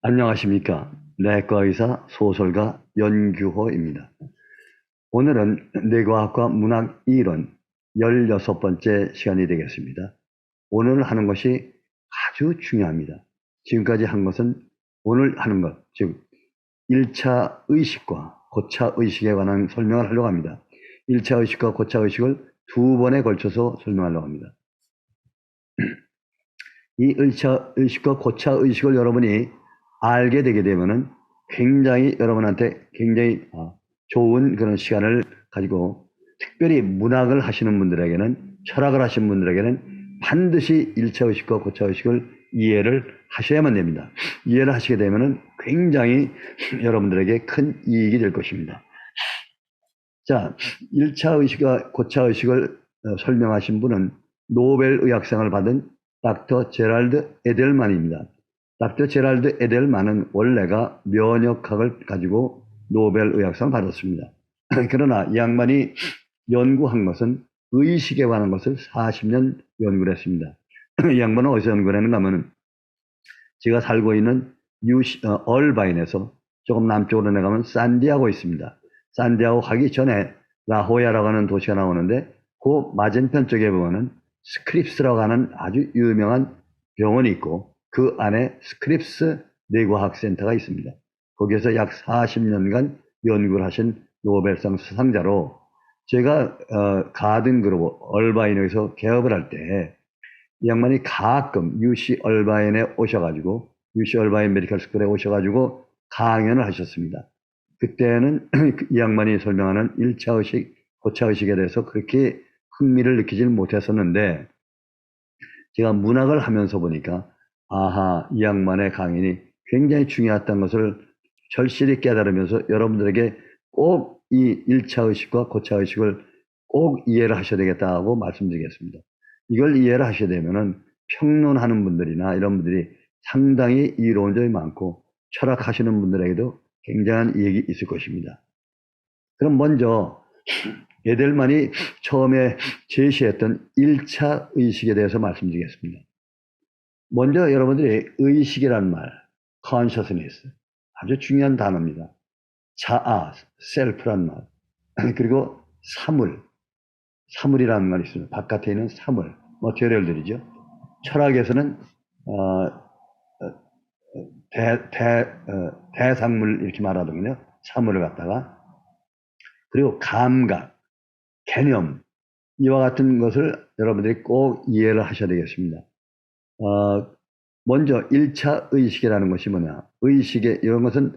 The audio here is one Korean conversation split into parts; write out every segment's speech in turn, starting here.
안녕하십니까. 내과의사 소설가 연규호입니다. 오늘은 뇌과학과 문학 이론 16번째 시간이 되겠습니다. 오늘 하는 것이 아주 중요합니다. 지금까지 한 것은 오늘 하는 것, 즉 1차 의식과 고차 의식에 관한 설명을 하려고 합니다. 1차 의식과 고차 의식을 두 번에 걸쳐서 설명하려고 합니다. 이 1차 의식과 고차 의식을 여러분이 알게 되게 되면은 굉장히 여러분한테 굉장히 좋은 그런 시간을 가지고, 특별히 문학을 하시는 분들에게는, 철학을 하시는 분들에게는 반드시 1차 의식과 고차 의식을 이해를 하셔야만 됩니다. 이해를 하시게 되면은 굉장히 여러분들에게 큰 이익이 될 것입니다. 자, 1차 의식과 고차 의식을 설명하신 분은 노벨 의학상을 받은 닥터 제랄드 에델만입니다. 닥터 제랄드 에델만은 원래가 면역학을 가지고 노벨 의학상을 받았습니다. 그러나 이 양반이 연구한 것은 의식에 관한 것을 40년 연구를 했습니다. 이 양반은 어디서 연구를 했는가 하면, 제가 살고 있는 얼바인에서 조금 남쪽으로 내려가면 산디아고 있습니다. 산디아고 가기 전에 라호야라고 하는 도시가 나오는데, 그 맞은편 쪽에 보면은 스크립스라고 하는 아주 유명한 병원이 있고, 그 안에 스크립스 뇌과학센터가 있습니다. 거기에서 약 40년간 연구를 하신 노벨상 수상자로, 제가 가든 그룹 얼바인에서 개업을 할 때 이 양반이 가끔 UC 얼바인에 오셔가지고, UC 얼바인 메디컬 스쿨에 오셔가지고 강연을 하셨습니다. 그때는 이 양반이 설명하는 1차 의식, 고차 의식에 대해서 그렇게 흥미를 느끼질 못했었는데, 제가 문학을 하면서 보니까 아하, 이 양반의 강연이 굉장히 중요했던 것을 절실히 깨달으면서, 여러분들에게 꼭 이 1차 의식과 고차 의식을 꼭 이해를 하셔야 되겠다고 말씀드리겠습니다. 이걸 이해를 하셔야 되면은 평론하는 분들이나 이런 분들이 상당히 이론적이 많고 철학하시는 분들에게도 굉장한 이익이 있을 것입니다. 그럼 먼저 에델만이 처음에 제시했던 1차 의식에 대해서 말씀드리겠습니다. 먼저 여러분들이 의식이란 말, consciousness, 아주 중요한 단어입니다. 자아, self란 말, 그리고 사물, 사물이라는 말이 있습니다. 바깥에 있는 사물, 머티리얼들이죠. 철학에서는 대상물 이렇게 말하거든요. 사물을 갖다가. 그리고 감각, 개념, 이와 같은 것을 여러분들이 꼭 이해를 하셔야 되겠습니다. 먼저 1차 의식이라는 것이 뭐냐. 의식의 이런 것은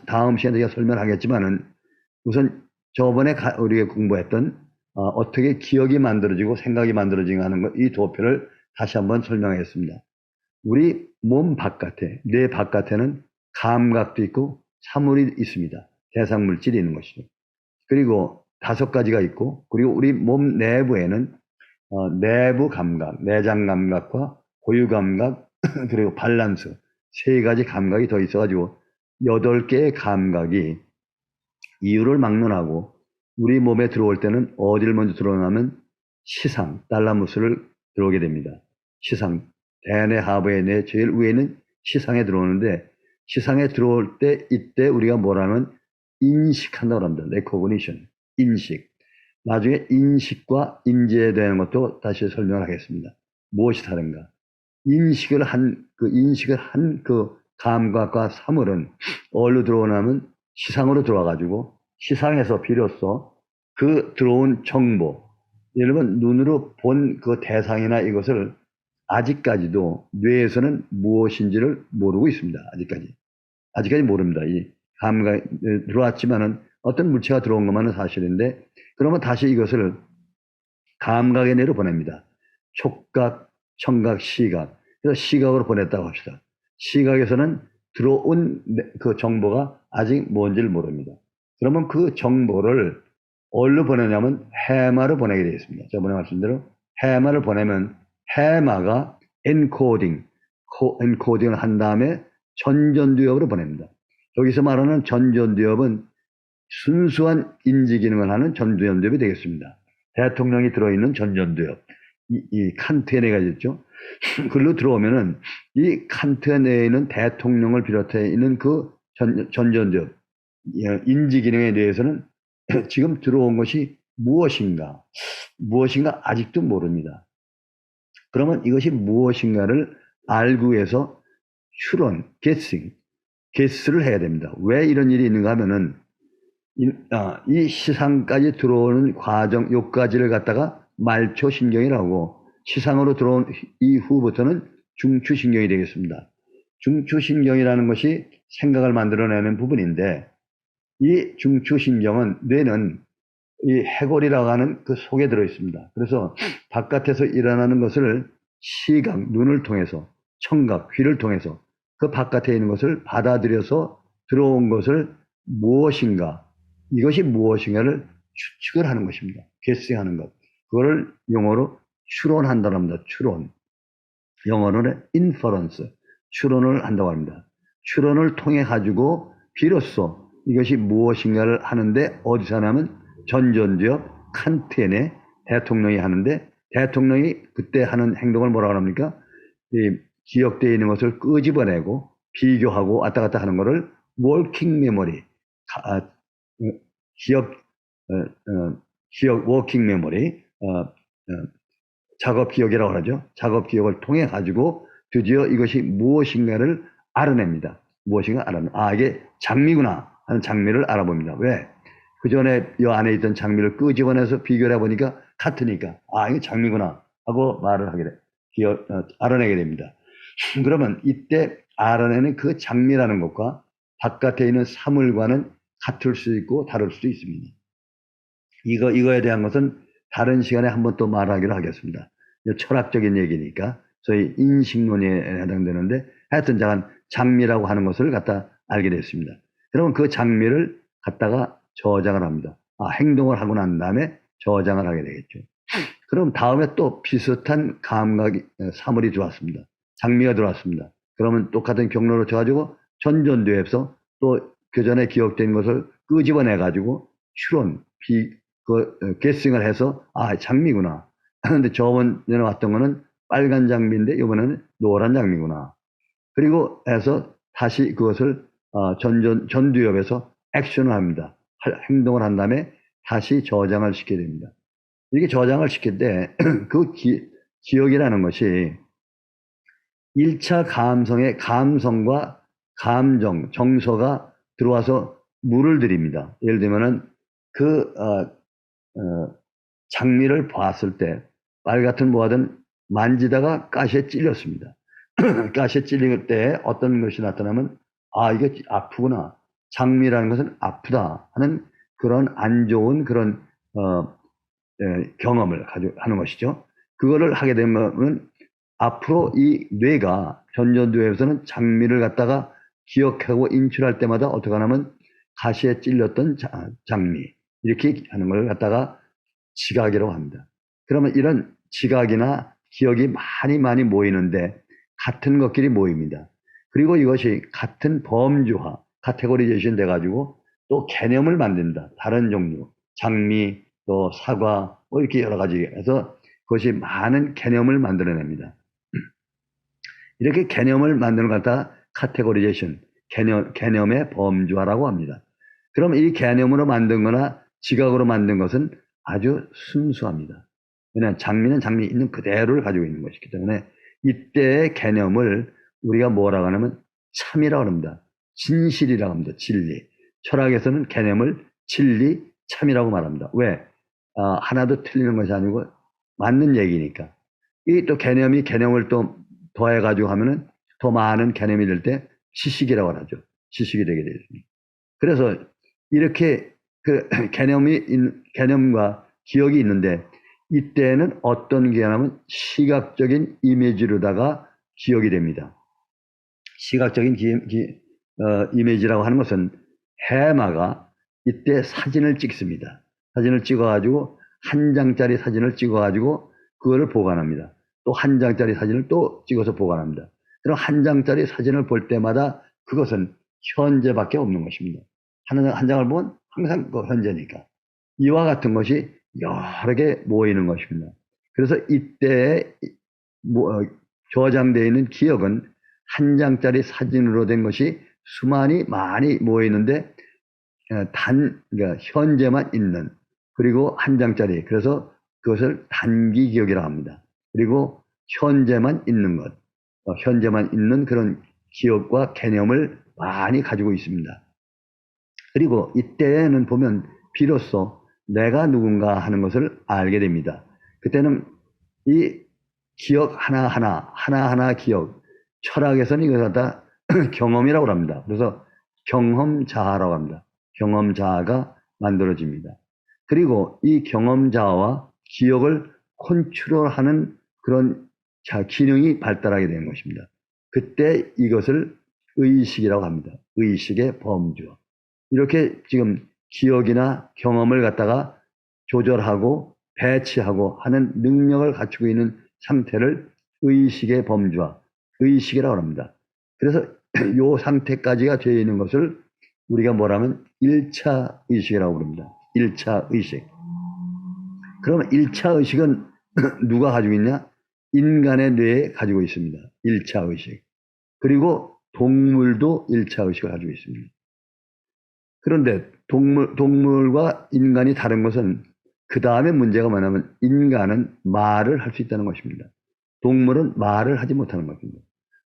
다음 시간에 제가 설명하겠지만은, 우선 저번에 우리가 공부했던 어떻게 기억이 만들어지고 생각이 만들어지고 하는 것, 이 도표를 다시 한번 설명하겠습니다. 우리 몸 바깥에, 뇌 바깥에는 감각도 있고 사물이 있습니다. 대상물질이 있는 것이죠. 그리고 5가지가 있고, 그리고 우리 몸 내부에는 내부 감각, 내장 감각과 고유 감각, 그리고 밸런스, 3가지 감각이 더 있어가지고 8개의 감각이 이유를 막론하고 우리 몸에 들어올 때는 어디를 먼저 들어오냐면 시상, 달라무스를 들어오게 됩니다. 시상, 대뇌 하부의 뇌 제일 위에는 시상에 들어오는데, 시상에 들어올 때 이때 우리가 뭐라면 인식한다고 합니다. recognition, 인식. 나중에 인식과 인지에 대한 것도 다시 설명을 하겠습니다. 무엇이 다른가? 인식을 한 그 감각과 사물은 어디로 들어오냐면 시상으로 들어와가지고, 시상에서 비로소 그 들어온 정보, 예를 들면 눈으로 본 그 대상이나 이것을 아직까지도 뇌에서는 무엇인지를 모르고 있습니다. 아직까지 모릅니다. 이 감각이 들어왔지만은 어떤 물체가 들어온 것만은 사실인데, 그러면 다시 이것을 감각의 뇌로 보냅니다. 촉각, 청각, 시각. 그래서 시각으로 보냈다고 합시다. 시각에서는 들어온 그 정보가 아직 뭔지를 모릅니다. 그러면 그 정보를 어디로 보내냐면 해마로 보내게 되겠습니다. 저번에 말씀대로 해마를 보내면 해마가 엔코딩을 한 다음에 전전두엽으로 보냅니다. 여기서 말하는 전전두엽은 순수한 인지 기능을 하는 전전두엽이 되겠습니다. 대통령이 들어있는 전전두엽. 이 칸트 내가 있죠. 글로 들어오면은 이 칸트 내에는 대통령을 비롯해 있는 그 전전적 인지 기능에 대해서는 지금 들어온 것이 무엇인가 아직도 모릅니다. 그러면 이것이 무엇인가를 알기 위해서 추론, 게스를 해야 됩니다. 왜 이런 일이 있는가 하면은 이 시상까지 들어오는 과정, 요까지를 갖다가 말초신경이라고, 시상으로 들어온 이후부터는 중추신경이 되겠습니다. 중추신경이라는 것이 생각을 만들어내는 부분인데, 이 중추신경은 뇌는 이 해골이라고 하는 그 속에 들어 있습니다. 그래서 바깥에서 일어나는 것을 시각, 눈을 통해서, 청각, 귀를 통해서 그 바깥에 있는 것을 받아들여서 들어온 것을 무엇인가, 이것이 무엇인가를 추측을 하는 것입니다. 계승하는 것. 그거를 영어로 추론한다고 합니다. 추론. 영어로는 inference. 추론을 한다고 합니다. 추론을 통해 가지고 비로소 이것이 무엇인가를 하는데, 어디서 하냐면 전전지역 칸트의 대통령이 하는데, 대통령이 그때 하는 행동을 뭐라고 합니까? 이 기억되어 있는 것을 끄집어내고 비교하고 왔다 갔다 하는 것을 워킹 메모리, 기억 워킹 메모리, 작업 기억이라고 하죠. 작업 기억을 통해 가지고 드디어 이것이 무엇인가를 알아냅니다. 무엇인가 이게 장미구나 하는 장미를 알아봅니다. 왜? 그 전에 이 안에 있던 장미를 끄집어내서 비교를 해보니까 같으니까, 이게 장미구나 하고 말을 하게 돼. 알아내게 됩니다. 그러면 이때 알아내는 그 장미라는 것과 바깥에 있는 사물과는 같을 수 있고 다를 수도 있습니다. 이거에 대한 것은 다른 시간에 한번 또 말하기로 하겠습니다. 철학적인 얘기니까 저희 인식론에 해당되는데, 하여튼 장미라고 하는 것을 갖다 알게 됐습니다. 그러면 그 장미를 갖다가 저장을 합니다. 행동을 하고 난 다음에 저장을 하게 되겠죠. 그럼 다음에 또 비슷한 감각이, 사물이 들어왔습니다. 장미가 들어왔습니다. 그러면 똑같은 경로로 쳐가지고 전전두에서 또 그 전에 기억된 것을 끄집어내가지고 추론, 게싱을 해서 장미구나. 근데 저번에 왔던 거는 빨간 장미인데 이번에는 노란 장미구나. 그리고 해서 다시 그것을 전두엽에서 액션을 합니다. 행동을 한 다음에 다시 저장을 시켜야 됩니다. 이렇게 저장을 시킬 때 그 기억이라는 것이 1차 감성과 감정, 정서가 들어와서 물을 들입니다. 예를 들면은 장미를 봤을 때 빨 같은 뭐하든 만지다가 가시에 찔렸습니다. 가시에 찔릴 때 어떤 것이 나타나면 이게 아프구나. 장미라는 것은 아프다 하는 그런 안 좋은 그런 경험을 하는 것이죠. 그거를 하게 되면 앞으로 이 뇌가 전전두에서는 장미를 갖다가 기억하고 인출할 때마다 어떻게 하냐면 가시에 찔렸던 장미 이렇게 하는 걸 갖다가 지각이라고 합니다. 그러면 이런 지각이나 기억이 많이 모이는데 같은 것끼리 모입니다. 그리고 이것이 같은 범주화, 카테고리제이션 돼가지고 또 개념을 만든다. 다른 종류, 장미, 또 사과, 이렇게 여러 가지 해서 그것이 많은 개념을 만들어냅니다. 이렇게 개념을 만드는 걸 갖다 카테고리제이션, 개념의 범주화라고 합니다. 그럼 이 개념으로 만든 거나 지각으로 만든 것은 아주 순수합니다. 왜냐하면 장미는 장미 있는 그대로를 가지고 있는 것이기 때문에 이때의 개념을 우리가 뭐라고 하냐면 참이라고 합니다. 진실이라고 합니다. 진리. 철학에서는 개념을 진리, 참이라고 말합니다. 왜? 하나도 틀리는 것이 아니고 맞는 얘기니까. 이 또 개념을 또 더해가지고 하면은 더 많은 개념이 될 때 지식이라고 하죠. 지식이 되게 되겠습니다. 그래서 이렇게 그 개념과 기억이 있는데 이때는 어떤 개념은 시각적인 이미지로다가 기억이 됩니다. 시각적인 이미지라고 하는 것은 해마가 이때 사진을 찍습니다. 사진을 찍어가지고 한 장짜리 사진을 찍어가지고 그거를 보관합니다. 또 한 장짜리 사진을 또 찍어서 보관합니다. 그럼 한 장짜리 사진을 볼 때마다 그것은 현재밖에 없는 것입니다. 한 장을 보면 항상 그 현재니까. 이와 같은 것이 여러 개 모이는 것입니다. 그래서 이때 저장되어 있는 기억은 한 장짜리 사진으로 된 것이 수많이 많이 모여 있는데 그러니까 현재만 있는, 그리고 한 장짜리, 그래서 그것을 단기 기억이라고 합니다. 그리고 현재만 있는 것, 현재만 있는 그런 기억과 개념을 많이 가지고 있습니다. 그리고 이때는 보면 비로소 내가 누군가 하는 것을 알게 됩니다. 그때는 이 기억 하나하나 기억, 철학에서는 이것을 다 경험이라고 합니다. 그래서 경험자아라고 합니다. 경험자아가 만들어집니다. 그리고 이 경험자아와 기억을 컨트롤하는 그런 기능이 발달하게 되는 것입니다. 그때 이것을 의식이라고 합니다. 의식의 범주. 이렇게 지금 기억이나 경험을 갖다가 조절하고 배치하고 하는 능력을 갖추고 있는 상태를 의식의 범주화, 의식이라고 합니다. 그래서 이 상태까지가 되어 있는 것을 우리가 뭐라면 1차 의식이라고 부릅니다. 1차 의식. 그러면 1차 의식은 누가 가지고 있냐? 인간의 뇌에 가지고 있습니다. 1차 의식. 그리고 동물도 1차 의식을 가지고 있습니다. 그런데 동물과 인간이 다른 것은 그 다음에 문제가 뭐냐면 인간은 말을 할 수 있다는 것입니다. 동물은 말을 하지 못하는 것입니다.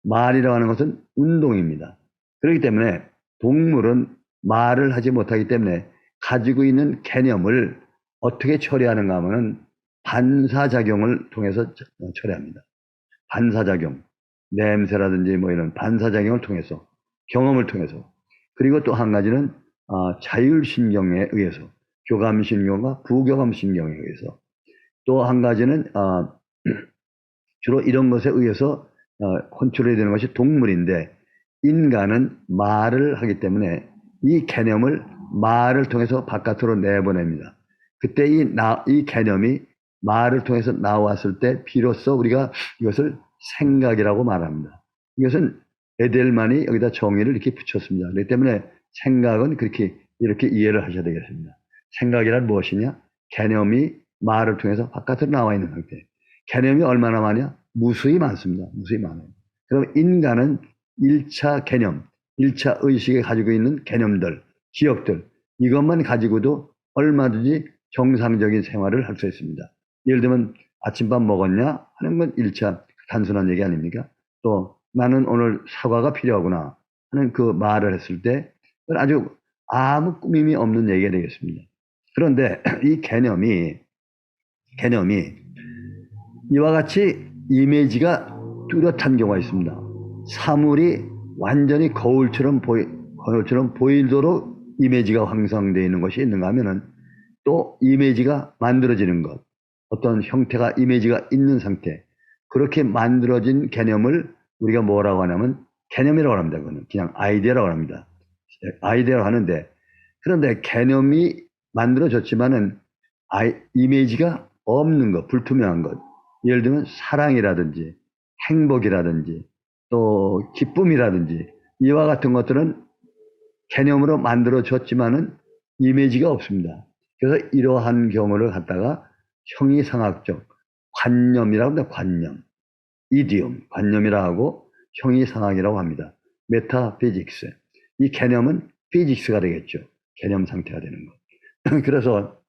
말이라고 하는 것은 운동입니다. 그렇기 때문에 동물은 말을 하지 못하기 때문에 가지고 있는 개념을 어떻게 처리하는가 하면 반사작용을 통해서 처리합니다. 반사작용, 냄새라든지 뭐 이런 반사작용을 통해서, 경험을 통해서. 그리고 또 한 가지는 자율신경에 의해서, 교감신경과 부교감신경에 의해서. 또 한 가지는 주로 이런 것에 의해서 컨트롤이 되는 것이 동물인데, 인간은 말을 하기 때문에 이 개념을 말을 통해서 바깥으로 내보냅니다. 그때 이 개념이 말을 통해서 나왔을 때 비로소 우리가 이것을 생각이라고 말합니다. 이것은 에델만이 여기다 정의를 이렇게 붙였습니다. 그렇기 때문에 생각은 이렇게 이해를 하셔야 되겠습니다. 생각이란 무엇이냐? 개념이 말을 통해서 바깥으로 나와 있는 상태. 개념이 얼마나 많냐? 무수히 많습니다. 무수히 많아요. 그럼 인간은 1차 개념, 1차 의식에 가지고 있는 개념들, 기억들, 이것만 가지고도 얼마든지 정상적인 생활을 할 수 있습니다. 예를 들면 아침밥 먹었냐 하는 건 1차 단순한 얘기 아닙니까? 또 나는 오늘 사과가 필요하구나 하는 그 말을 했을 때 아주 아무 꾸밈이 없는 얘기가 되겠습니다. 그런데 이 개념이 이와 같이 이미지가 뚜렷한 경우가 있습니다. 사물이 완전히 거울처럼 보이도록 이미지가 형성되어 있는 것이 있는가 하면은 또 이미지가 만들어지는 것, 어떤 형태가 이미지가 있는 상태, 그렇게 만들어진 개념을 우리가 뭐라고 하냐면 개념이라고 합니다. 그거는 그냥 아이디어라고 합니다. 아이디어라고 하는데, 그런데 개념이 만들어졌지만은 이미지가 없는 것, 불투명한 것, 예를 들면 사랑이라든지 행복이라든지 또 기쁨이라든지 이와 같은 것들은 개념으로 만들어졌지만은 이미지가 없습니다. 그래서 이러한 경우를 갖다가 형이상학적 관념이라고 합니다. 관념, 이디움, 관념이라고 하고 형이상학이라고 합니다. 메타피직스. 이 개념은 피직스가 되겠죠. 개념 상태가 되는 것. 그래서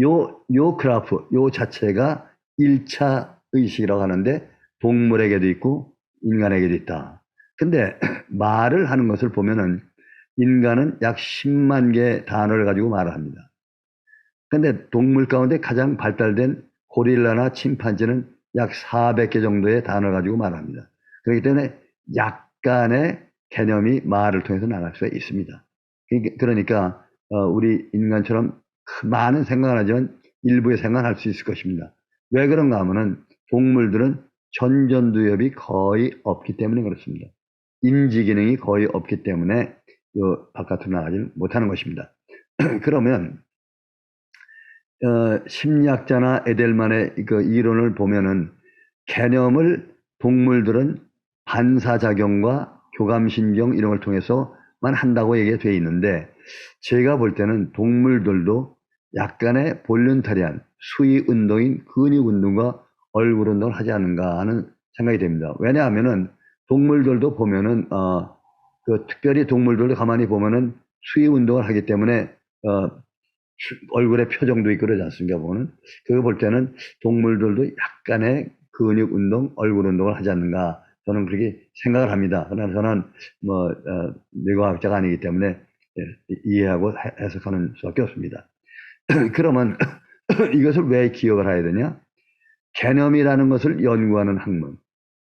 요 그래프, 요 자체가 1차 의식이라고 하는데 동물에게도 있고 인간에게도 있다. 근데 말을 하는 것을 보면은 인간은 약 10만 개의 단어를 가지고 말을 합니다. 근데 동물 가운데 가장 발달된 고릴라나 침판지는 약 400개 정도의 단어를 가지고 말합니다. 그렇기 때문에 약간의 개념이 말을 통해서 나갈 수가 있습니다. 그러니까 우리 인간처럼 많은 생각을 하지만 일부의 생각을 할 수 있을 것입니다. 왜 그런가 하면은 동물들은 전전두엽이 거의 없기 때문에 그렇습니다. 인지 기능이 거의 없기 때문에 바깥으로 나가지 못하는 것입니다. 그러면 심리학자나 에델만의 그 이론을 보면은 개념을 동물들은 반사작용과 교감신경 이런 걸 통해서만 한다고 얘기가 되어 있는데, 제가 볼 때는 동물들도 약간의 볼륜타리한 수위 운동인 근육 운동과 얼굴 운동을 하지 않는가 하는 생각이 됩니다. 왜냐하면은 동물들도 보면은 특별히 동물들도 가만히 보면은 수위 운동을 하기 때문에 얼굴에 표정도 있고 그러지 않습니까? 보면 그거 볼 때는 동물들도 약간의 근육 운동, 얼굴 운동을 하지 않는가 저는 그렇게 생각을 합니다. 그러나 저는 뇌과학자가 아니기 때문에 이해하고 해석하는 수밖에 없습니다. 그러면 이것을 왜 기억을 해야 되냐? 개념이라는 것을 연구하는 학문,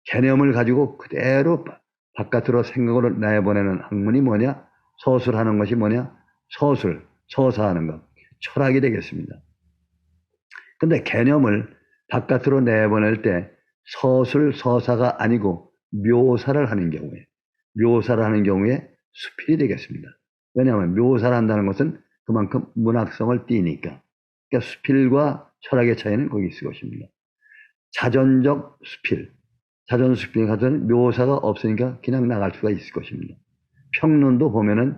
개념을 가지고 그대로 바깥으로 생각으로 내보내는 학문이 뭐냐? 서술하는 것이 뭐냐? 서사하는 것, 철학이 되겠습니다. 근데 개념을 바깥으로 내보낼 때 서사가 아니고 묘사를 하는 경우에 수필이 되겠습니다. 왜냐하면 묘사를 한다는 것은 그만큼 문학성을 띠니까. 그러니까 수필과 철학의 차이는 거기 있을 것입니다. 자전적 수필, 자전수필 같은 묘사가 없으니까 그냥 나갈 수가 있을 것입니다. 평론도 보면은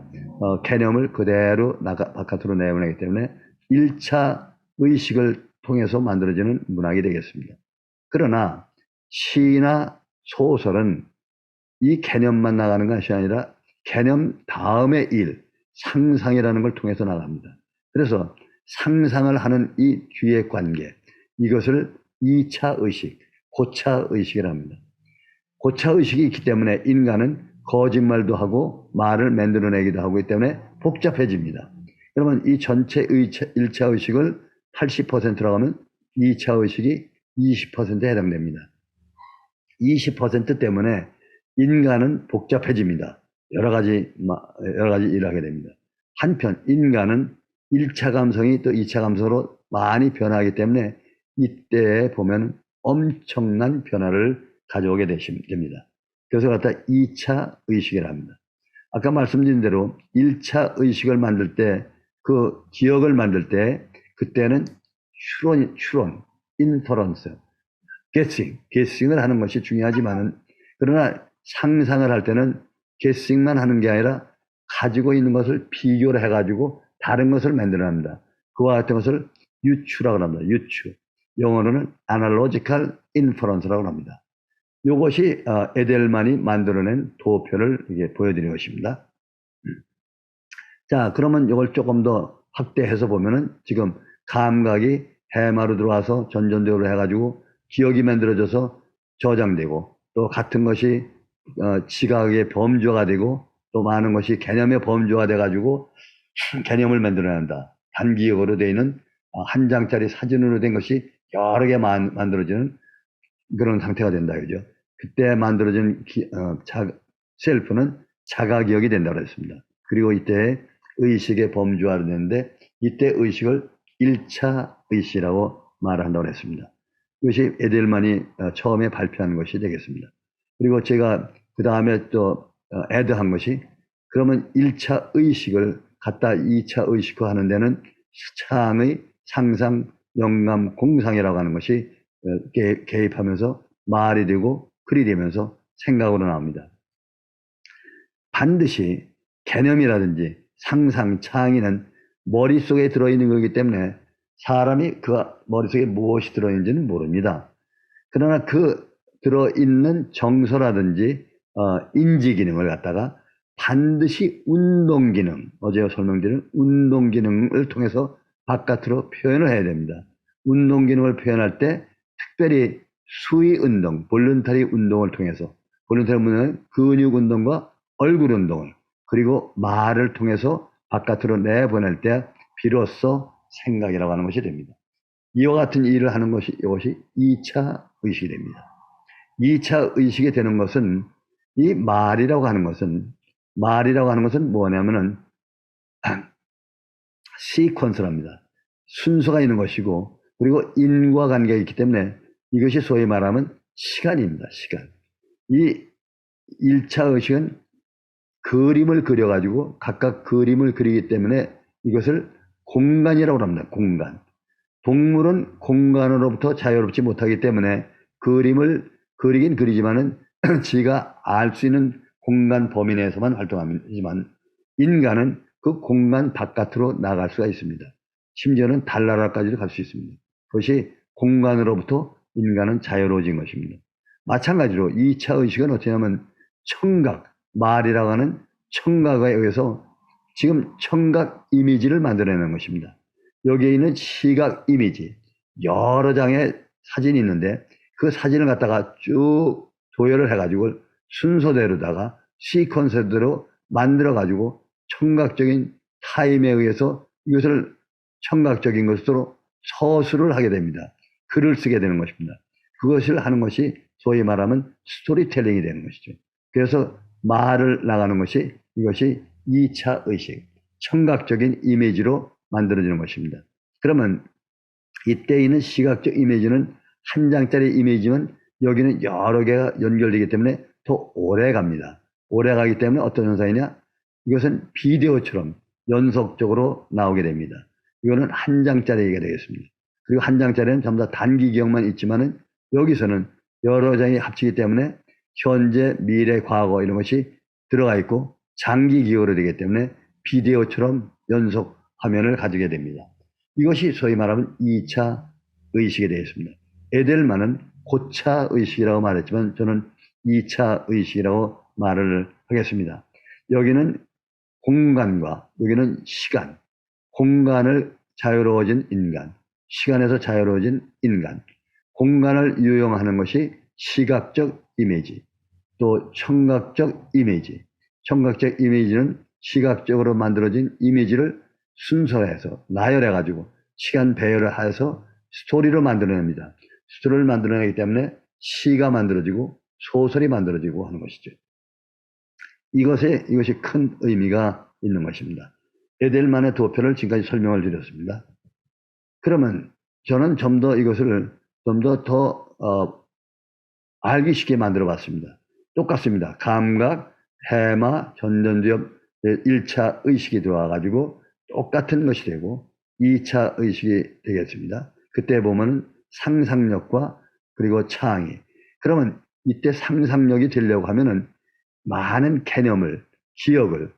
개념을 그대로 바깥으로 내보내기 때문에 1차 의식을 통해서 만들어지는 문학이 되겠습니다. 그러나 시나 소설은 이 개념만 나가는 것이 아니라 개념 다음의 일, 상상이라는 걸 통해서 나갑니다. 그래서 상상을 하는 이 뒤의 관계, 이것을 2차 의식, 고차 의식이라 합니다. 고차 의식이 있기 때문에 인간은 거짓말도 하고 말을 만들어내기도 하고 있기 때문에 복잡해집니다. 그러면 이 전체 1차 의식을 80%라고 하면 2차 의식이 20%에 해당됩니다. 20% 때문에 인간은 복잡해집니다. 여러 가지 일을 하게 됩니다. 한편 인간은 1차 감성이 또 2차 감성으로 많이 변하기 때문에 이때에 보면 엄청난 변화를 가져오게 됩니다. 그래서 갖다 2차 의식이라 합니다. 아까 말씀드린 대로 1차 의식을 만들 때, 그 기억을 만들 때, 그때는 추론, 인퍼런스, 게싱을 하는 것이 중요하지만은, 그러나 상상을 할 때는 게싱만 하는 게 아니라 가지고 있는 것을 비교를 해가지고 다른 것을 만들어냅니다. 그와 같은 것을 유추라고 합니다. 유추. 영어로는 analogical inference라고 합니다. 이것이 에델만이 만들어낸 도표를 이게 보여드린 것입니다. 자, 그러면 이걸 조금 더 확대해서 보면은 지금 감각이 해마로 들어와서 전전대로 해가지고 기억이 만들어져서 저장되고 또 같은 것이 지각의 범주가 되고 또 많은 것이 개념의 범주가 돼가지고 개념을 만들어낸다. 단기억으로 되어 있는 한 장짜리 사진으로 된 것이 여러 개 만들어지는 그런 상태가 된다. 그죠? 그때 만들어진 셀프는 자가기억이 된다고 했습니다. 그리고 이때 의식의 범주화를 되는데 이때 의식을 1차 의식이라고 말한다고 했습니다. 이것이 에델만이 처음에 발표한 것이 되겠습니다. 그리고 제가 그 다음에 또 애드한 것이 그러면 1차 의식을 갖다 2차 의식화 하는 데는 창의 상상, 영감, 공상이라고 하는 것이 개입하면서 말이 되고 글이 되면서 생각으로 나옵니다. 반드시 개념이라든지 상상, 창의는 머릿속에 들어있는 거기 때문에 사람이 그 머릿속에 무엇이 들어있는지는 모릅니다. 그러나 그 들어있는 정서라든지 인지 기능을 갖다가 반드시 운동 기능, 어제 설명드린 운동 기능을 통해서 바깥으로 표현을 해야 됩니다. 운동 기능을 표현할 때 특별히 수위 운동, 볼런터리 운동을 통해서, 볼런터리 운동은 근육 운동과 얼굴 운동을, 그리고 말을 통해서 바깥으로 내보낼 때 비로소 생각이라고 하는 것이 됩니다. 이와 같은 일을 하는 것이 이것이 2차 의식이 됩니다. 2차 의식이 되는 것은 이 말이라고 하는 것은 뭐냐면은 시퀀스랍니다. 순서가 있는 것이고 그리고 인과관계가 있기 때문에 이것이 소위 말하면 시간입니다. 시간. 이 1차 의식은 그림을 그려가지고 각각 그림을 그리기 때문에 이것을 공간이라고 합니다. 공간. 동물은 공간으로부터 자유롭지 못하기 때문에 그림을 그리긴 그리지만은 지가 알 수 있는 공간 범위 내에서만 활동하지만 인간은 그 공간 바깥으로 나갈 수가 있습니다. 심지어는 달나라까지도 갈 수 있습니다. 그것이 공간으로부터 인간은 자유로워진 것입니다. 마찬가지로 2차 의식은 어쩌냐면 청각, 말이라고 하는 청각에 의해서 지금 청각 이미지를 만들어내는 것입니다. 여기에 있는 시각 이미지, 여러 장의 사진이 있는데 그 사진을 갖다가 쭉 도열을 해가지고 순서대로다가 시퀀스대로 만들어가지고 청각적인 타임에 의해서 이것을 청각적인 것으로 서술을 하게 됩니다. 글을 쓰게 되는 것입니다. 그것을 하는 것이 소위 말하면 스토리텔링이 되는 것이죠. 그래서 말을 나가는 것이 이것이 2차 의식, 청각적인 이미지로 만들어지는 것입니다. 그러면 이때 있는 시각적 이미지는 한 장짜리 이미지면 여기는 여러 개가 연결되기 때문에 더 오래 갑니다. 오래 가기 때문에 어떤 현상이냐? 이것은 비디오처럼 연속적으로 나오게 됩니다. 이거는 한 장짜리가 되겠습니다. 그리고 한 장짜리는 전부 다 단기 기억만 있지만은 여기서는 여러 장이 합치기 때문에 현재, 미래, 과거 이런 것이 들어가 있고 장기 기억으로 되기 때문에 비디오처럼 연속 화면을 가지게 됩니다. 이것이 소위 말하면 2차 의식이 되겠습니다. 에델만은 고차 의식이라고 말했지만 저는 2차 의식이라고 말을 하겠습니다. 여기는 공간과 여기는 시간, 공간을 자유로워진 인간, 시간에서 자유로워진 인간, 공간을 유용하는 것이 시각적 이미지, 또 청각적 이미지, 청각적 이미지는 시각적으로 만들어진 이미지를 순서해서 나열해가지고 시간 배열을 해서 스토리로 만들어냅니다. 스토리를 만들어내기 때문에 시가 만들어지고 소설이 만들어지고 하는 것이죠. 이것이 큰 의미가 있는 것입니다. 에델만의 도표를 지금까지 설명을 드렸습니다. 그러면 저는 좀 더 이것을 좀 더 알기 쉽게 만들어 봤습니다. 똑같습니다. 감각, 해마, 전전두엽 1차 의식이 들어와 가지고 똑같은 것이 되고 2차 의식이 되겠습니다. 그때 보면 상상력과 그리고 창의. 그러면 이때 상상력이 되려고 하면은 많은 개념을, 기억을,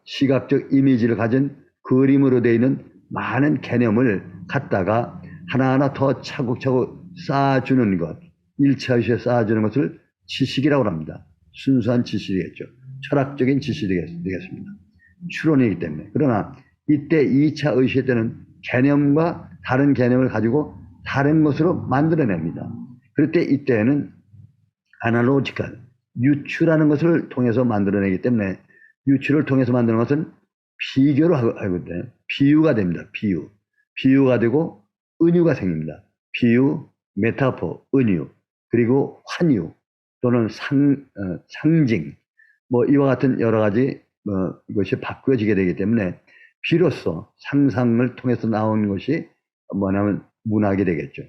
시각적 이미지를 가진 그림으로 되어 있는 많은 개념을 갖다가 하나하나 더 차곡차곡 쌓아주는 것, 1차 의식에 쌓아주는 것을 지식이라고 합니다. 순수한 지식이겠죠. 철학적인 지식이 되겠습니다. 추론이기 때문에. 그러나 이때 2차 의식 때는 개념과 다른 개념을 가지고 다른 것으로 만들어냅니다. 그럴 때 이때는 아날로지컬, 유추라는 것을 통해서 만들어내기 때문에 유추를 통해서 만드는 것은 비교로 하거든요. 비유가 됩니다. 비유가 되고 은유가 생깁니다. 비유, 메타포, 은유, 그리고 환유 또는 상징, 뭐 이와 같은 여러 가지 이것이 바꾸어지게 되기 때문에 비로소 상상을 통해서 나온 것이 뭐냐면 문학이 되겠죠.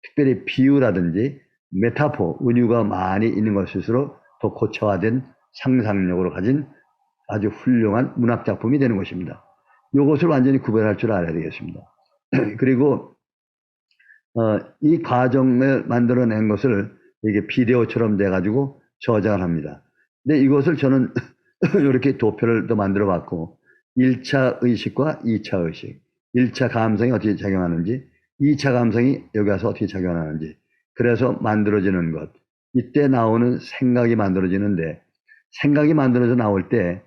특별히 비유라든지 메타포, 은유가 많이 있는 것일수록 더 고차화된 상상력으로 가진 아주 훌륭한 문학작품이 되는 것입니다. 이것을 완전히 구별할 줄 알아야 되겠습니다. 그리고 이 과정을 만들어낸 것을 이게 비디오처럼 돼가지고 저장을 합니다. 근데 이것을 저는 이렇게 도표를 또 만들어 봤고 1차 의식과 2차 의식, 1차 감성이 어떻게 작용하는지 2차 감성이 여기 와서 어떻게 작용하는지 그래서 만들어지는 것, 이때 나오는 생각이 만들어지는데 생각이 만들어져 나올 때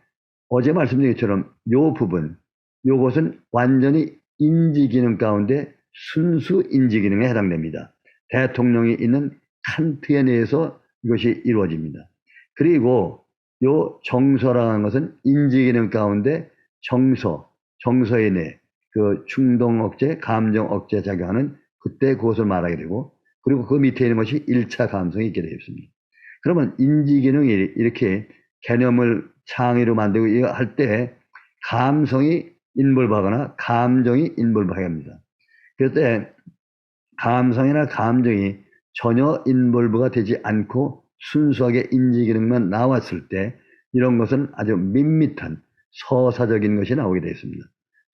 어제 말씀드린 것처럼 요 부분, 요것은 완전히 인지기능 가운데 순수 인지기능에 해당됩니다. 대통령이 있는 칸트에 의해서 이것이 이루어집니다. 그리고 요 정서라는 것은 인지기능 가운데 정서에 내 그 충동 억제, 감정 억제 작용하는 그때 그것을 말하게 되고 그리고 그 밑에 있는 것이 1차 감성이 있게 되어 있습니다. 그러면 인지기능이 이렇게 개념을 창의로 만들고 할 때 감성이 인볼브하거나 감정이 인볼브하게 합니다. 그럴 때 감성이나 감정이 전혀 인볼브가 되지 않고 순수하게 인지기능만 나왔을 때 이런 것은 아주 밋밋한 서사적인 것이 나오게 되어 있습니다.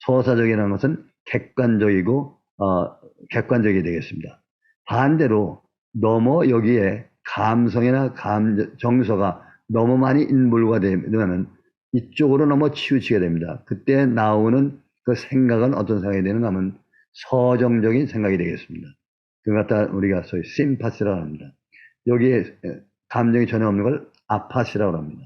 서사적이라는 것은 객관적이고 객관적이 되겠습니다. 반대로 너무 여기에 감성이나 정서가 너무 많이 인볼브가 되면 이쪽으로 넘어 치우치게 됩니다. 그때 나오는 그 생각은 어떤 생각이 되는가 하면 서정적인 생각이 되겠습니다. 그걸 갖다 우리가 소위 심파시라고 합니다. 여기에 감정이 전혀 없는 걸 아파시라고 합니다.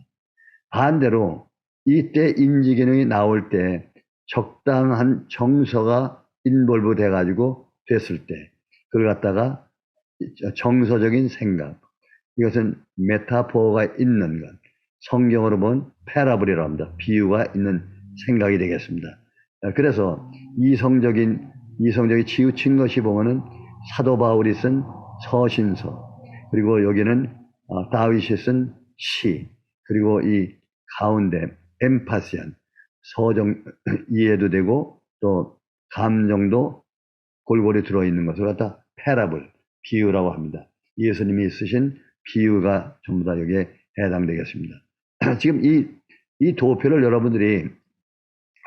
반대로 이때 인지기능이 나올 때 적당한 정서가 인볼브 돼가지고 됐을 때 그걸 갖다가 정서적인 생각, 이것은 메타포가 있는 것, 성경으로 본 패러블이라고 합니다. 비유가 있는 생각이 되겠습니다. 그래서 이성적인 치우친 것이 보면은 사도 바울이 쓴 서신서, 그리고 여기는 다윗이 쓴 시, 그리고 이 가운데 엠파시안, 서정 이해도 되고 또 감정도 골고루 들어있는 것을 갖다 패러블, 비유라고 합니다. 예수님이 쓰신 비유가 전부 다 여기에 해당되겠습니다. 지금 이 도표를 여러분들이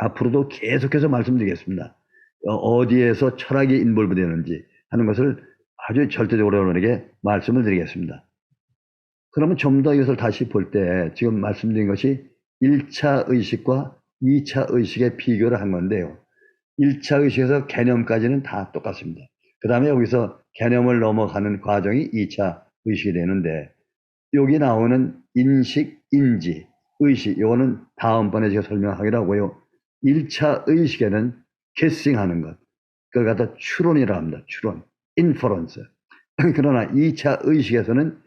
앞으로도 계속해서 말씀드리겠습니다. 어디에서 철학이 인볼브 되는지 하는 것을 아주 절대적으로 여러분에게 말씀을 드리겠습니다. 그러면 좀 더 이것을 다시 볼 때 지금 말씀드린 것이 1차 의식과 2차 의식의 비교를 한 건데요. 1차 의식에서 개념까지는 다 똑같습니다. 그 다음에 여기서 개념을 넘어가는 과정이 2차 의식이 되는데, 여기 나오는 인식, 인지, 의식, 이거는 다음번에 제가 설명하기로 하고요. 1차 의식에는 guessing하는 것, 그걸 갖다 추론이라고 합니다. 추론, inference. 그러나 2차 의식에서는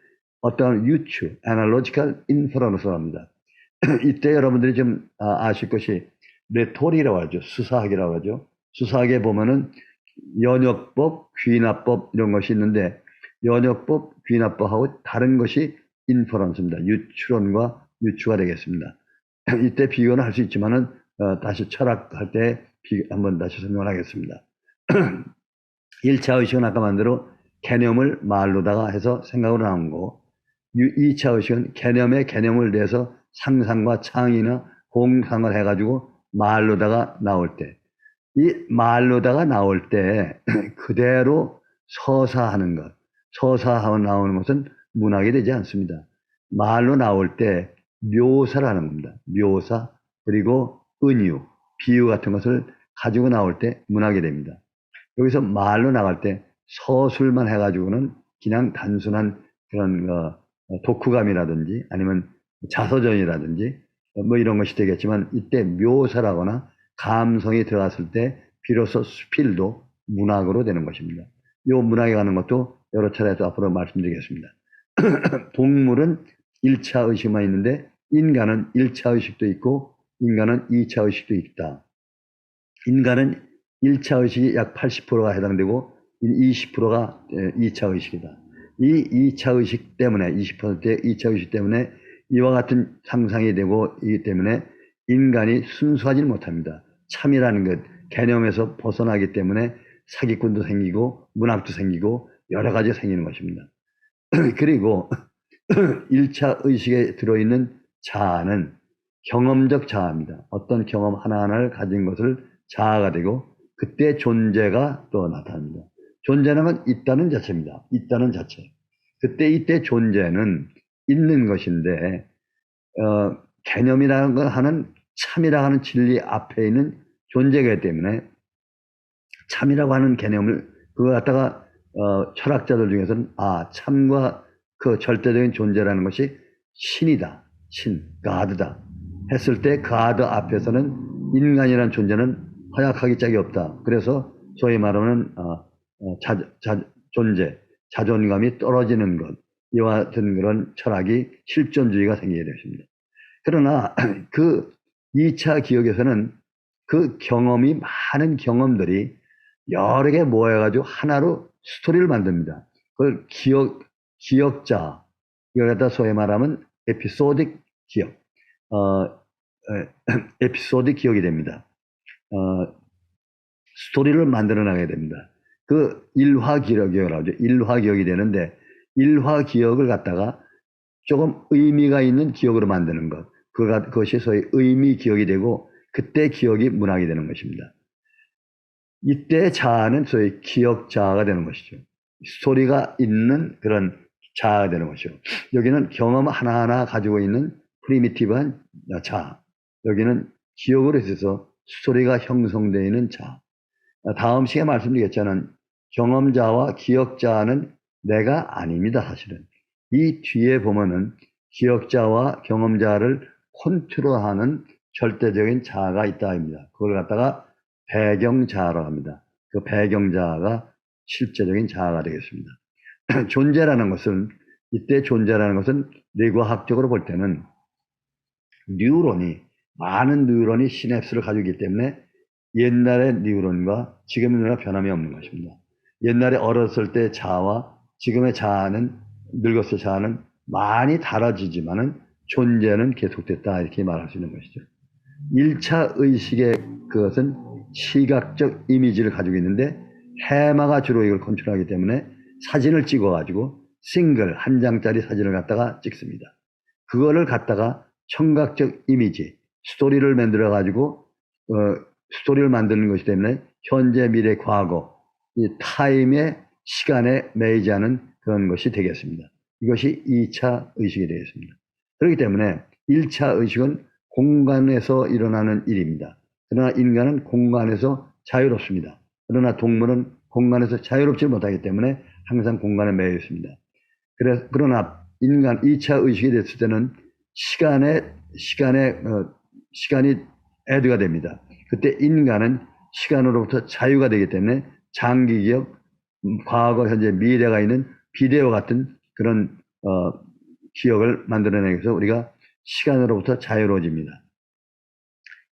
어떤 유추, analogical inference라고 합니다. 이때 여러분들이 좀 아실 것이 레토리라고 하죠. 수사학이라고 하죠. 수사학에 보면은 연역법, 귀납법 이런 것이 있는데, 연역법, 귀납법하고 다른 것이 인퍼런스입니다. 유추론과 유추가 되겠습니다. 이때 비교는 할 수 있지만은 다시 철학할 때 한번 다시 설명을 하겠습니다. 1차 의식은 아까 만대로 개념을 말로다가 해서 생각으로 나온 거고, 2차 의식은 개념의 개념을 내서 상상과 창의나 공상을 해가지고 말로다가 나올 때, 이 말로다가 나올 때 그대로 서사하는 것, 서사하고 나오는 것은 문학이 되지 않습니다. 말로 나올 때 묘사를 하는 겁니다. 묘사, 그리고 은유, 비유 같은 것을 가지고 나올 때 문학이 됩니다. 여기서 말로 나갈 때 서술만 해가지고는 그냥 단순한 그런 독후감이라든지 아니면 자서전이라든지 뭐 이런 것이 되겠지만, 이때 묘사라거나 감성이 들어갔을 때 비로소 수필도 문학으로 되는 것입니다. 이 문학에 가는 것도 여러 차례 또 앞으로 말씀드리겠습니다. 동물은 1차 의식만 있는데 인간은 1차 의식도 있고 인간은 2차 의식도 있다. 인간은 1차 의식이 약 80%가 해당되고 20%가 2차 의식이다. 이 2차 의식 때문에 20%의 2차 의식 때문에 이와 같은 상상이 되고, 이기 때문에 인간이 순수하지 못합니다. 참이라는 것, 개념에서 벗어나기 때문에 사기꾼도 생기고 문학도 생기고 여러 가지 생기는 것입니다. 그리고 1차 의식에 들어있는 자아는 경험적 자아입니다. 어떤 경험 하나하나를 가진 것을 자아가 되고, 그때 존재가 또 나타납니다. 존재는 있다는 자체입니다. 있다는 자체. 그때 이때 존재는 있는 것인데, 개념이라는 걸 하는 참이라고 하는 진리 앞에 있는 존재가 있기 때문에 참이라고 하는 개념을 그거 갖다가 철학자들 중에서는 참과 그 절대적인 존재라는 것이 신이다, 가드다 했을 때, 가드 앞에서는 인간이라는 존재는 허약하기 짝이 없다. 그래서 소위 말하는 존재, 자존감이 떨어지는 것, 이와 같은 그런 철학이 실존주의가 생기게 되십니다. 그러나 그 2차 기억에서는 그 경험이, 많은 경험들이 여러 개 모여가지고 하나로 스토리를 만듭니다. 그걸 기억자, 이걸 갖다 소위 말하면 에피소딕 기억, 에피소드 기억이 됩니다. 스토리를 만들어 나가야 됩니다. 그 일화 기억이라고 하죠. 일화 기억이 되는데, 일화 기억을 갖다가 조금 의미가 있는 기억으로 만드는 것, 그것이 소위 의미 기억이 되고, 그때 기억이 문학이 되는 것입니다. 이때 자아는 소위 기억 자아가 되는 것이죠. 스토리가 있는 그런 자아가 되는 것이죠. 여기는 경험 하나하나 가지고 있는 프리미티브한 자아, 여기는 기억으로 있어서 스토리가 형성되어 있는 자. 다음 시간에 말씀드리겠지만 경험자와 기억자는 내가 아닙니다. 사실은 이 뒤에 보면은 기억자와 경험자를 컨트롤하는 절대적인 자아가 있다 합니다. 그걸 갖다가 배경자라고 합니다. 그 배경자가 실제적인 자아가 되겠습니다. 존재라는 것은 이때 존재라는 것은 뇌과학적으로 볼 때는 많은 뉴런이 시냅스를 가지고 있기 때문에 옛날의 뉴런과 지금의 뉴런과 변함이 없는 것입니다. 옛날에 어렸을 때 자아와 지금의 자아는 늙었을 자아는 많이 달라지지만은 존재는 계속됐다 이렇게 말할 수 있는 것이죠. 1차 의식의 그것은 시각적 이미지를 가지고 있는데 해마가 주로 이걸 컨트롤하기 때문에 사진을 찍어가지고 싱글 한 장짜리 사진을 갖다가 찍습니다. 그거를 갖다가 청각적 이미지, 스토리를 만들어가지고 스토리를 만드는 것이기 때문에 현재, 미래, 과거 이 타임의 시간에 매이지 그런 것이 되겠습니다. 이것이 2차 의식이 되겠습니다. 그렇기 때문에 1차 의식은 공간에서 일어나는 일입니다. 그러나 인간은 공간에서 자유롭습니다. 그러나 동물은 공간에서 자유롭지 못하기 때문에 항상 공간에 매여 있습니다. 그러나 인간 2차 의식이 됐을 때는 시간이 애드가 됩니다. 그때 인간은 시간으로부터 자유가 되기 때문에 장기 기억, 과거, 현재, 미래가 있는 비데오 같은 그런 기억을 만들어내기 위해서 우리가 시간으로부터 자유로워집니다.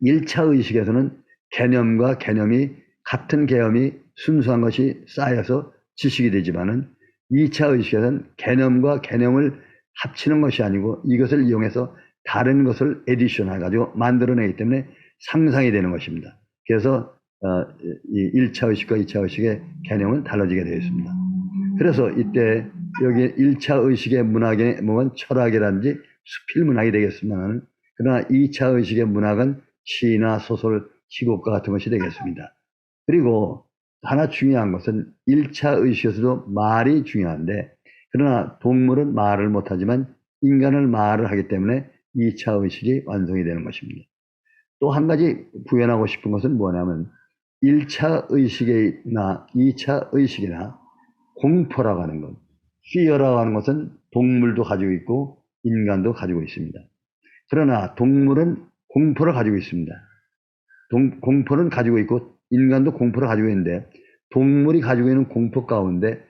1차 의식에서는 개념과 개념이 같은 개념이 순수한 것이 쌓여서 지식이 되지만은 2차 의식에서는 개념과 개념을 합치는 것이 아니고 이것을 이용해서 다른 것을 에디션 해가지고 만들어내기 때문에 상상이 되는 것입니다. 그래서 이 1차 의식과 2차 의식의 개념은 달라지게 되어 있습니다. 그래서 이때 여기 1차 의식의 문학에 보면 철학이라든지 수필 문학이 되겠습니다만 그러나 2차 의식의 문학은 시나 소설, 시곡과 같은 것이 되겠습니다. 그리고 하나 중요한 것은 1차 의식에서도 말이 중요한데 그러나 동물은 말을 못하지만 인간은 말을 하기 때문에 2차 의식이 완성이 되는 것입니다. 또 한 가지 부연하고 싶은 것은 뭐냐면 1차 의식이나 2차 의식이나 공포라고 하는 것, fear라고 하는 것은 동물도 가지고 있고 인간도 가지고 있습니다. 그러나 동물은 공포를 가지고 있습니다. 공포는 가지고 있고 인간도 공포를 가지고 있는데 동물이 가지고 있는 공포 가운데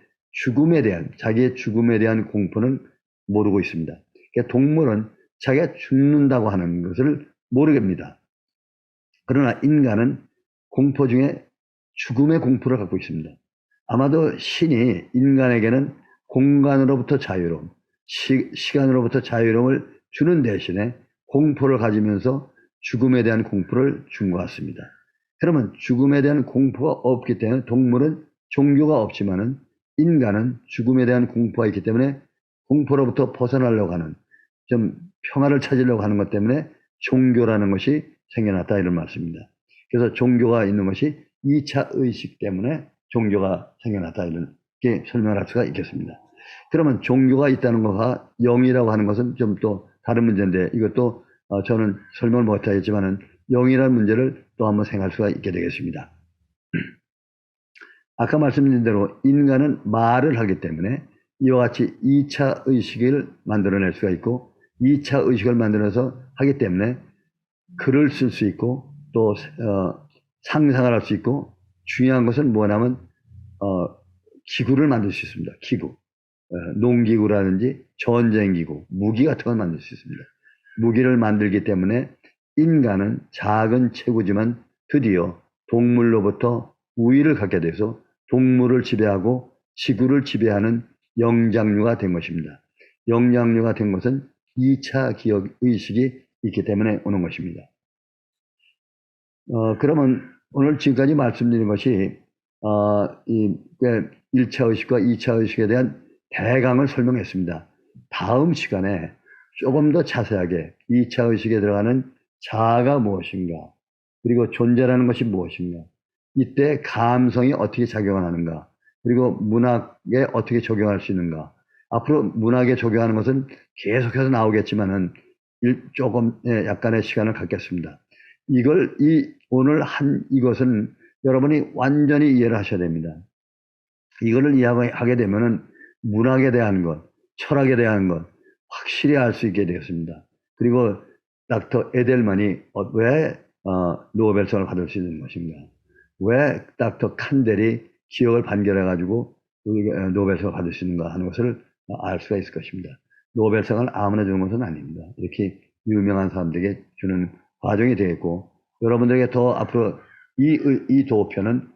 자기의 죽음에 대한 공포는 모르고 있습니다. 그러니까 동물은 자기가 죽는다고 하는 것을 모르겠습니다. 그러나 인간은 공포 중에 죽음의 공포를 갖고 있습니다. 아마도 신이 인간에게는 공간으로부터 자유로움, 시간으로부터 자유로움을 주는 대신에 공포를 가지면서 죽음에 대한 공포를 준 것 같습니다. 그러면 죽음에 대한 공포가 없기 때문에 동물은 종교가 없지만은 인간은 죽음에 대한 공포가 있기 때문에 공포로부터 벗어나려고 하는 좀 평화를 찾으려고 하는 것 때문에 종교라는 것이 생겨났다 이런 말씀입니다. 그래서 종교가 있는 것이 2차 의식 때문에 종교가 생겨났다 이렇게 설명할 수가 있겠습니다. 그러면 종교가 있다는 것과 영이라고 하는 것은 좀 또 다른 문제인데 이것도 저는 설명을 못하겠지만은 영이라는 문제를 또 한번 생각할 수가 있게 되겠습니다. 아까 말씀드린 대로 인간은 말을 하기 때문에 이와 같이 2차 의식을 만들어낼 수가 있고 2차 의식을 만들어서 하기 때문에 글을 쓸 수 있고 또 상상을 할 수 있고 중요한 것은 뭐냐면 기구를 만들 수 있습니다. 기구. 농기구라든지 전쟁기구, 무기 같은 걸 만들 수 있습니다. 무기를 만들기 때문에 인간은 작은 체구지만 드디어 동물로부터 우위를 갖게 돼서 동물을 지배하고 지구를 지배하는 영장류가 된 것입니다. 영장류가 된 것은 2차 기억 의식이 있기 때문에 오는 것입니다. 그러면 오늘 지금까지 말씀드린 것이 1차 의식과 2차 의식에 대한 대강을 설명했습니다. 다음 시간에 조금 더 자세하게 2차 의식에 들어가는 자아가 무엇인가, 그리고 존재라는 것이 무엇인가, 이때 감성이 어떻게 작용을 하는가, 그리고 문학에 어떻게 적용할 수 있는가. 앞으로 문학에 적용하는 것은 계속해서 나오겠지만은 조금 약간의 시간을 갖겠습니다. 오늘 한 이것은 여러분이 완전히 이해를 하셔야 됩니다. 이거를 이해하게 되면은 문학에 대한 것, 철학에 대한 것 확실히 알 수 있게 되었습니다. 그리고 닥터 에델만이 왜 노벨상을 받을 수 있는 것인가? 왜 닥터 칸델이 기억을 반결해가지고 노벨상을 받을 수 있는가 하는 것을 알 수가 있을 것입니다. 노벨상을 아무나 주는 것은 아닙니다. 이렇게 유명한 사람들에게 주는 과정이 되겠고, 여러분들에게 더 앞으로 이 도표는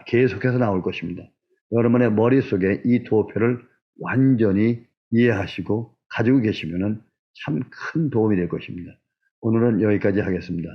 계속해서 나올 것입니다. 여러분의 머릿속에 이 도표를 완전히 이해하시고 가지고 계시면 참 큰 도움이 될 것입니다. 오늘은 여기까지 하겠습니다.